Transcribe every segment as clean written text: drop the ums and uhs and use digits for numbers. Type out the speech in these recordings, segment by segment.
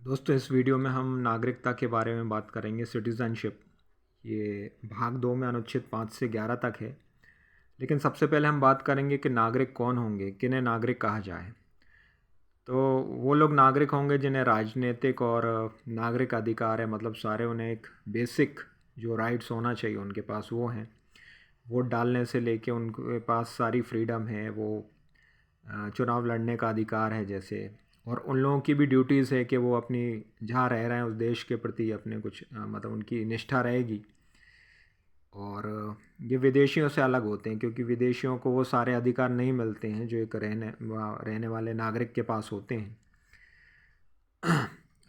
दोस्तों, इस वीडियो में हम नागरिकता के बारे में बात करेंगे। सिटीज़नशिप, ये भाग 2 में अनुच्छेद 5 से 11 तक है। लेकिन सबसे पहले हम बात करेंगे कि नागरिक कौन होंगे, किन्हें नागरिक कहा जाए। तो वो लोग नागरिक होंगे जिन्हें राजनीतिक और नागरिक अधिकार है, मतलब सारे उन्हें एक बेसिक जो राइट्स होना चाहिए उनके पास वो हैं। वोट डालने से लेके उनके पास सारी फ्रीडम है, वो चुनाव लड़ने का अधिकार है जैसे। और उन लोगों की भी ड्यूटीज़ है कि वो अपनी जहाँ रह रहे हैं उस देश के प्रति अपने कुछ मतलब उनकी निष्ठा रहेगी। और ये विदेशियों से अलग होते हैं क्योंकि विदेशियों को वो सारे अधिकार नहीं मिलते हैं जो एक रहने वाले नागरिक के पास होते हैं।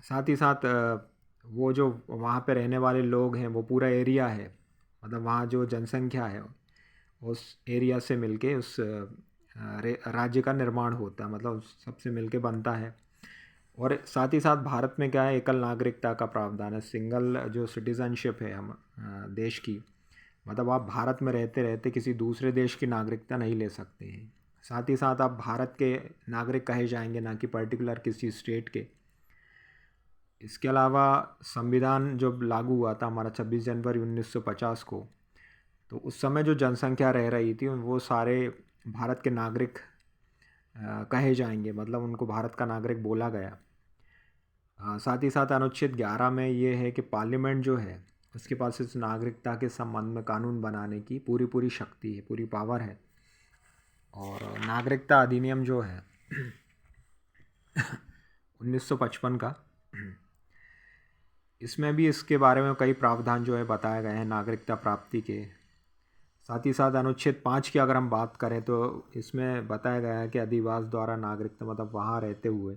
साथ ही साथ वो जो वहाँ पे रहने वाले लोग हैं वो पूरा एरिया है, मतलब वहाँ जो जनसंख्या है उस एरिया से मिलके उस राज्य का निर्माण होता है, मतलब सबसे मिलके बनता है। और साथ ही साथ भारत में क्या है, एकल नागरिकता का प्रावधान है। सिंगल जो सिटीज़नशिप है हम देश की, मतलब आप भारत में रहते रहते किसी दूसरे देश की नागरिकता नहीं ले सकते हैं। साथ ही साथ आप भारत के नागरिक कहे जाएंगे, ना कि पर्टिकुलर किसी स्टेट के। इसके अलावा संविधान जब लागू हुआ था हमारा 26 जनवरी 1950 को, तो उस समय जो जनसंख्या रह रही थी वो सारे भारत के नागरिक कहे जाएंगे, मतलब उनको भारत का नागरिक बोला गया। साथ ही साथ अनुच्छेद 11 में ये है कि पार्लियामेंट जो है उसके पास इस नागरिकता के संबंध में कानून बनाने की पूरी पूरी शक्ति है, पूरी पावर है। और नागरिकता अधिनियम जो है 1955 का, इसमें भी इसके बारे में कई प्रावधान जो है बताए गए हैं नागरिकता प्राप्ति के। साथ ही साथ अनुच्छेद 5 की अगर हम बात करें तो इसमें बताया गया है कि अधिवास द्वारा नागरिकता, मतलब वहाँ रहते हुए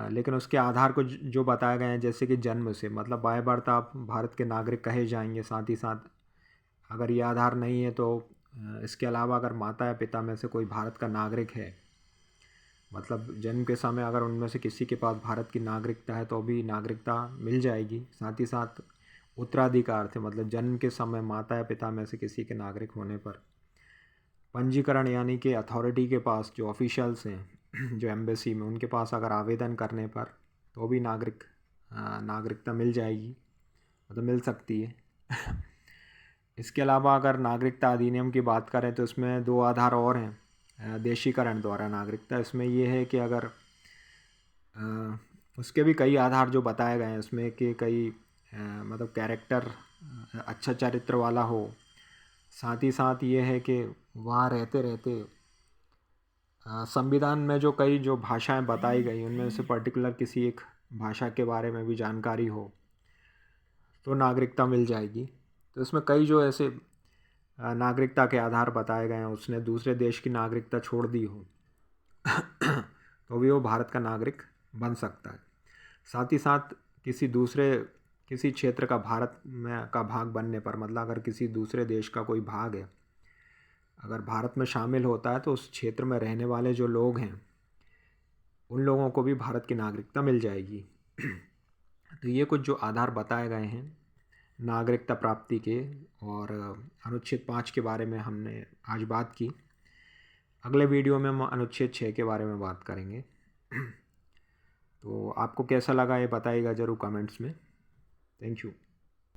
लेकिन उसके आधार को जो बताए गए हैं जैसे कि जन्म से, मतलब बाय बर्थ आप भारत के नागरिक कहे जाएंगे। साथ ही साथ अगर ये आधार नहीं है तो इसके अलावा अगर माता या पिता में से कोई भारत का नागरिक है, मतलब जन्म के समय अगर उनमें से किसी के पास भारत की नागरिकता है तो भी नागरिकता मिल जाएगी। साथ ही साथ उत्तराधिकार थे, मतलब जन्म के समय माता या पिता में से किसी के नागरिक होने पर पंजीकरण, यानी कि अथॉरिटी के पास जो ऑफिशियल्स हैं जो एम्बेसी में, उनके पास अगर आवेदन करने पर तो भी नागरिकता मिल जाएगी, मतलब मिल सकती है। इसके अलावा अगर नागरिकता अधिनियम की बात करें तो इसमें 2 आधार और हैं देशीकरण द्वारा नागरिकता। इसमें ये है कि अगर उसके भी कई आधार जो बताए गए हैं उसमें कि कई मतलब कैरेक्टर अच्छा चरित्र वाला हो। साथ ही साथ ये है कि वहाँ रहते रहते संविधान में जो कई जो भाषाएं बताई गई उनमें से पर्टिकुलर किसी एक भाषा के बारे में भी जानकारी हो तो नागरिकता मिल जाएगी। तो इसमें कई जो ऐसे नागरिकता के आधार बताए गए हैं, उसने दूसरे देश की नागरिकता छोड़ दी हो तो भी वो भारत का नागरिक बन सकता है। साथ ही साथ किसी क्षेत्र का भारत में का भाग बनने पर, मतलब अगर किसी दूसरे देश का कोई भाग है अगर भारत में शामिल होता है तो उस क्षेत्र में रहने वाले जो लोग हैं उन लोगों को भी भारत की नागरिकता मिल जाएगी। तो ये कुछ जो आधार बताए गए हैं नागरिकता प्राप्ति के, और अनुच्छेद 5 के बारे में हमने आज बात की। अगले वीडियो में हम अनुच्छेद 6 के बारे में बात करेंगे। तो आपको कैसा लगा ये बताइएगा ज़रूर कमेंट्स में। Thank you.